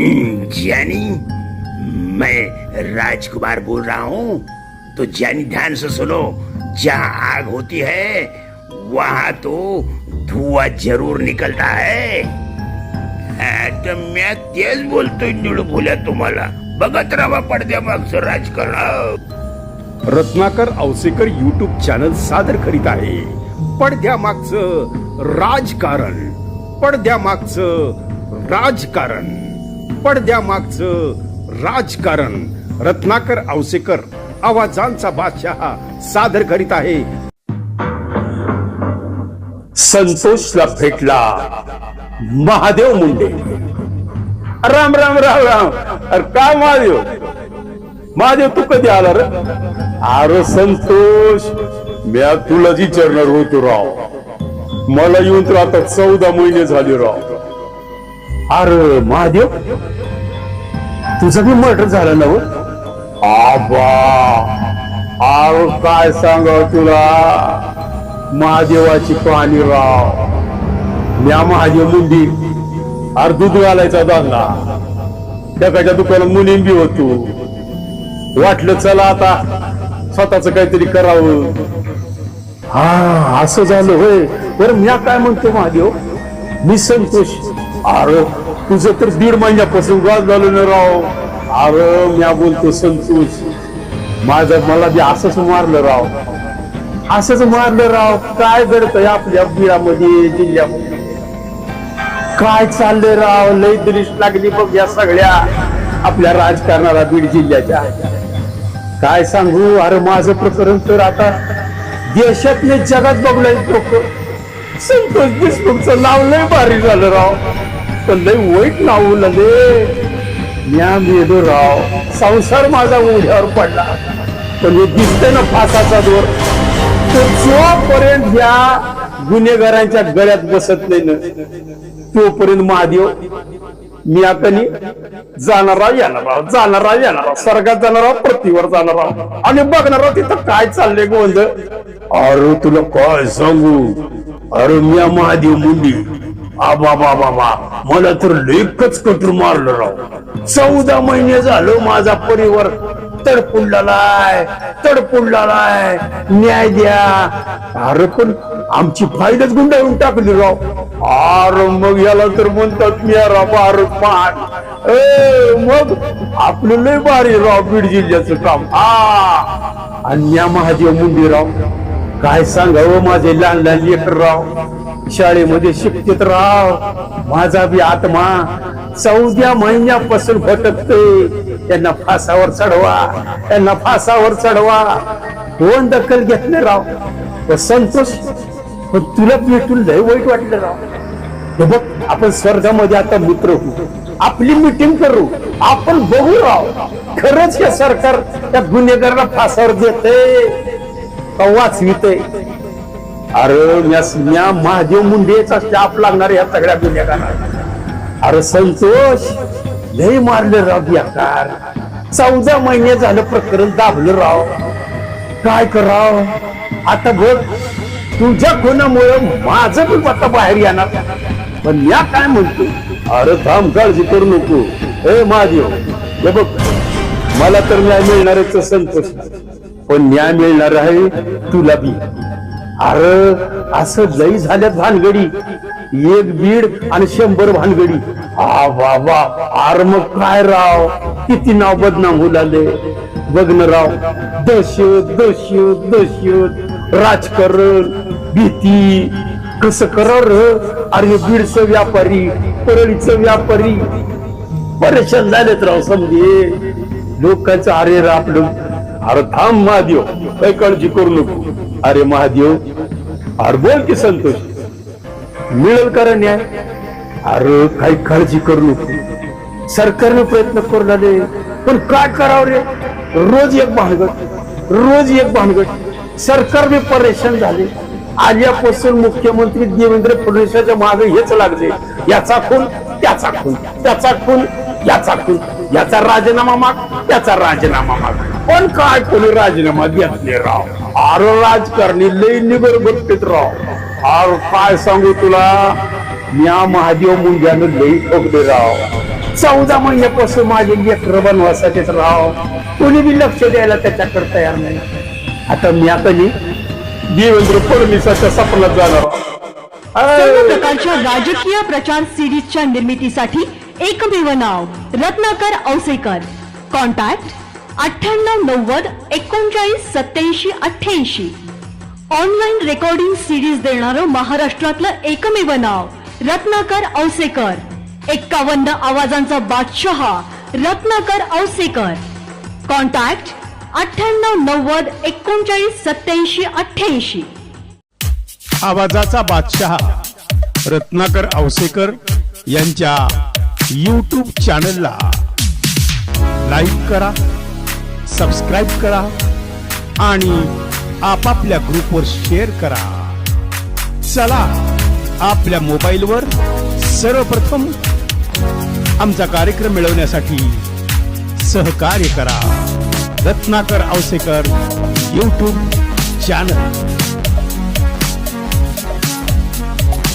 जानी, मैं राजकुमार बोल रहा हूँ। तो जानी ध्यान से सुनो, जहाँ आग होती है वहां तो धुआं जरूर निकलता है। तो मैं तेच बोलतोय, नीड बोल्या तुम्हाला। बघत राहा पडद्यामागचं राजकारण। रत्नाकर औसेकर यूट्यूब चॅनल सादर करीत आहे पडद्यामागचं राजकारण, पडद्यामागचं राजकारण, पडद्यामागचं राजकारण। रत्नाकर औसेकर आवाजांचा बादशाह सादर करीत आहे। संतोषला भेटला महादेव मुंडे। राम राम राम राम। अरे काय महादेव, महादेव तू कधी आला रे? अरे संतोष, मी तुलाच विचारणार होतो राव। मला येऊन तर आता 14 महिने झाले राव। अरे महादेव, तुझं बी मर्डर झालं ना? आबा, अरे काय सांगाव तुला, महादेवाची कहाणी राव। म्या महादेव मुंडी, अरे दूध घालायचा धंदा, त्याच्या दुकानात मुलीं बी होतो। वाटलं चला आता स्वतःच काहीतरी करावं। हा असं झालं होय। बरं म्या काय म्हणतो महादेव, मी संतोष। अरे तुझं तर 1.5 महिन्यापासून गाव झालं ना राव। अरे म्या बोलतो संतोष, मला बी असंच मारलं राव, असंच मारलं राव। काय घडतंय आपल्या बीडामध्ये, जिल्ह्यामध्ये काय चाललंय राव? लय दृष्ट लागली बघ या सगळ्या आपल्या राजकारणाला बीड जिल्ह्याच्या। काय सांगू, अरे माझं प्रकरण तर आता देशातले जगात बघलंय लोक। संतोष देशमुखचं नाव लय भारी झालं राव, पण लय वाईट नाव लगे। म्या मेलो राव, संसार माझा उघड्यावर पडला। पण हे दिसतंय ना फासाचा दोर, तो जोपर्यंत या गुन्हेगारांच्या गळ्यात बसत नाही ना, तोपर्यंत महादेव मी आता जाणार राव, येणार राव, जाणार राव, येणार राव, स्वर्गात जाणार राव, पृथ्वीवर जाणार राव, आणि बघणार राव तिथं काय चाललंय गोंधळ। अरे तुला काय सांगू, अरे म्या महादेव मुंडी, आबा बाबा बा, मला तर लेखच कटून मारलं राव। 14 महिने झालं माझा परिवार तडपुडलाय, तडपुडलाय, न्याय द्या। अरे पण आमची फाईलच गुंडाळून टाकली राव। अरे मग याला तर म्हणतात मेरा भारत मान। मग आपलं लय भारी राव बीड जिल्ह्याचं काम। आणि या महादेव मुंडी राव, काय सांगावं, माझे लहान लहान लेकर राव शाळेमध्ये शिकतेत राव। माझा बी आत्मा 14 महिन्यापासून भटकतोय। त्यांना फासावर चढवा, त्यांना फासावर चढवा, कोण दखल घेतले राव। संतोष, पण तुला भेटून लय वाईट वाटलं राव। हे बघ, आपण स्वर्गामध्ये आता मित्र होऊ, आपली मीटिंग करू, आपण बघू राव खरंच हे सरकार त्या गुन्हेगाराला फासावर देते का वाचविते। अरे म्या महादेव मुंडेचा स्टाफ लागणार या सगळ्या गुन्हेगारांना। अरे संतोष, लय मारले राव बेकार। 14 महिने झालं प्रकरण दाबलं राव। काय कराव आता? बघ, तुझ्या कोणामुळे माझं पण पत्ता बाहेर येणार। पण या काय म्हणतो, अरे थांब, काळजी करू नको। ए महादेव, हे बघ, मला तर न्याय मिळणारच संतोष, पण न्याय मिळणार आहे तुला बी। अरे असं लई झाल्यात भानगडी, 1 बीड आणि 100 भानगडी। बाबा, अरे मग काय राव, किती नाव बदनाम होऊ लागले बघ ना राव। दहशत दहशत दहशत, राजकारण, भीती, कसं करावं? अरे बीडचं व्यापारी, परळीचं व्यापारी परेशान झालेत राव समजे लोकांचं। अरे आपलं, अरे थांब महादेव, काही काळजी करू नको। अरे महादेव, अरे बोल की संतोष, मिळेल का न्याय? अरे काही काळजी करू नको, सरकारने प्रयत्न करू लागले, पण काय करावं रे? रोज एक भानगड, रोज एक भानगड। सरकार बी परेशान झाले। आल्यापासून मुख्यमंत्री देवेंद्र फडणवीसांच्या मागे हेच लागले, याचा खून त्याचा खून, त्याचा खून याचा खून, याचा राजीनामा माग, त्याचा राजीनामा माग। पण काय कोणी राजीनामा घेतले राव? अरे राजकारणी लई निबर बघतेत राव। अरे काय सांगू तुला, म्या महादेव मुंग्यानं लई ठोकले राव. 14 महिन्यापासून माझे लेकर बनवासाठीच राव. कोणी बी लक्ष द्यायला त्याच्याकडे तयार नाही. आता म्या कधी देवेंद्र फडणवीसाच्या सपनात जाणार. सर्व प्रकारच्या राजकीय प्रचार सिरीजच्या निर्मितीसाठी एकमेव नाव Ratnakar Ausekar. Contact 9890 39 87 88. Online recording series देणारं महाराष्ट्रातलं एकमेव नाव रत्नाकर औसेकर. 51 आवाजांचा बादशहा रत्नाकर औसेकर. कॉन्टॅक्ट 9890 39 87 88. आवाजाचा बादशहा रत्नाकर औसेकर यांच्या YouTube चॅनलला लाईक करा, सबस्क्राईब करा आणि आपापल्या ग्रुपवर शेअर करा. चला आपल्या मोबाईलवर सर्वप्रथम आमचा कार्यक्रम मिळवण्यासाठी सहकार्य करा. Ratnakar Ausekar YouTube channel.